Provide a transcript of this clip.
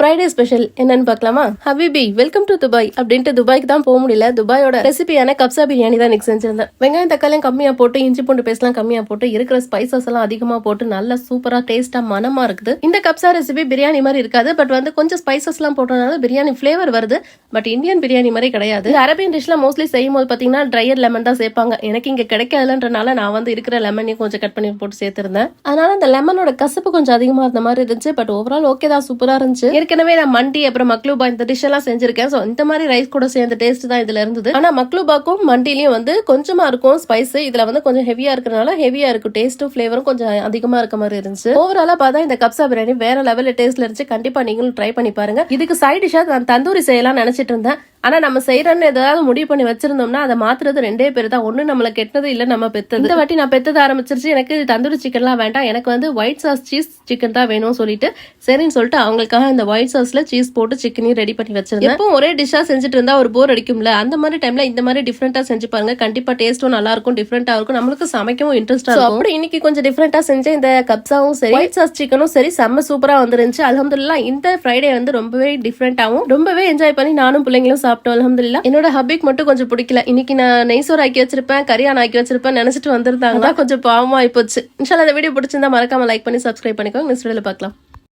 Friday special என்னன்னு பார்க்கலாமா? Habibi welcome to Dubai அப்படின்ட்டு துபாய்க்கு தான் போக முடியல. துபாயோட ரெசிபியான கப்சா பிரியாணி தான் இன்னைக்கு செஞ்சிருந்தேன். வெங்காயம் தக்காளியும் கம்மியா போட்டு, இஞ்சி பூண்டு பேஸ்ட்லாம் கம்மியா போட்டு, இருக்கிற ஸ்பைசஸ் எல்லாம் அதிகமா போட்டு நல்லா சூப்பரா டேஸ்டா மனமா இருக்குது. இந்த கப்சா ரெசிபி பிரியாணி மாதிரி இருக்காது. பட் வந்து கொஞ்சம் ஸ்பைசஸ் எல்லாம் போட்டதுனால பிரியாணி பிளேவர் வருது. பட் இந்தியன் பிரியாணி மாதிரி கிடையாது. அரேபியன் டிஷ்ல மோஸ்ட்லி செய்யும் போது பாத்தீங்கன்னா ட்ரையர் லெமன் தான் சேர்ப்பாங்க. எனக்கு இங்க கிடைக்காதுன்றனால நான் வந்து இருக்கிற லெமனையும் கொஞ்சம் கட் பண்ணி போட்டு சேர்த்திருந்தேன். அதனால அந்த லெமனோட கசப்பு கொஞ்சம் அதிகமா இருந்த மாதிரி இருந்துச்சு. பட் ஓவரால் ஓகே தான், சூப்பரா இருந்துச்சு. ஏற்கனவே நான் மண்டி அப்புறம் மக்லூபா இந்த டிஷ் எல்லாம் செஞ்சிருக்கேன். சோ இந்த மாதிரி ரைஸ் கூட சேர்ந்த டேஸ்ட் தான் இதுல இருந்தது. ஆனா மக்லூபாக்கும் மண்டிலையும் வந்து கொஞ்சமா இருக்கும் ஸ்பைஸ். இதுல வந்து கொஞ்சம் ஹெவியா இருக்கறனால ஹெவியா இருக்கும். டேஸ்டும் ஃபிளேவரும் கொஞ்சம் அதிகமா இருக்க மாதிரி இருந்துச்சு. ஓவராலா பார்த்தா இந்த கப்சா பிரியாணி வேற லெவல்ல டேஸ்ட்ல இருந்துச்சு. கண்டிப்பா நீங்களும் ட்ரை பண்ணி பாருங்க. இதுக்கு சைட் டிஷ்ஷா நான் தந்தூரி செய்யலாம் நினைச்சிட்டு இருந்தேன். ஆனா நம்ம செய்யறன்னு ஏதாவது முடிவு பண்ணி வச்சிருந்தோம்னா அதை மாத்துறது ரெண்டே பேர் தான். ஒண்ணு நம்மள கெட்டது இல்ல நம்ம பெத்தது. இந்த வாட்டி நான் பெத்தது ஆரம்பிச்சிருச்சு. எனக்கு தந்தூரி சிக்கன்லாம் வேண்டாம், எனக்கு வந்து ஒயிட் சாஸ் சீஸ் சிக்கன் தான் வேணும்னு சொல்லிட்டு சரின்னு சொல்லிட்டு அவங்களுக்காக இந்த ஒயிட் சாஸ்ல சீஸ் போட்டு சிக்கனையும் ரெடி பண்ணி வச்சிருந்தேன். எப்போ ஒரே டிஷ்ஷா செஞ்சுட்டு இருந்தா ஒரு போர் அடிக்கும்ல, அந்த மாதிரி டைம்ல இந்த மாதிரி டிஃப்ரெண்டா செஞ்சு பாருங்க. கண்டிப்பா டேஸ்டும் நல்லா இருக்கும், டிஃப்ரெண்டா இருக்கும், நம்மளுக்கு சமைக்கவும் இன்ட்ரெஸ்டா இருக்கும். அப்படி இன்னைக்கு கொஞ்சம் டிஃப்ரெண்டா செஞ்ச இந்த கப்சாவும் சரி ஒயிட் சாஸ் சிக்கனும் சரி செம்ம சூப்பரா வந்துருந்துச்சு. அல்ஹம்துலில்லாஹ் இந்த ஃப்ரைடே வந்து ரொம்பவே டிஃப்ரெண்டாவும் ரொம்பவே என்ஜாய் பண்ணி நானும் பிள்ளைங்களும் சாப்பிட்டோம். அல்ஹம்துலில்லாஹ். என்னோட ஹபிக்கு மட்டும் கொஞ்சம் பிடிக்கல. இன்னைக்கு நான் நெய்சோர் ஆக்கி வச்சிருப்பேன், கரியான் ஆக்கி வச்சிருப்பேன் நினைச்சிட்டு வந்திருந்தாங்க. கொஞ்சம் பாவமா ஆயிப்போச்சு. இன்ஷால்லா இந்த வீடியோ பிடிச்சிருந்தா மறக்காம லைக் பண்ணி சப்ஸ்கிரைப் பண்ணிக்கோங்க. நெக்ஸ்ட் வீடியோல பார்க்கலாம்.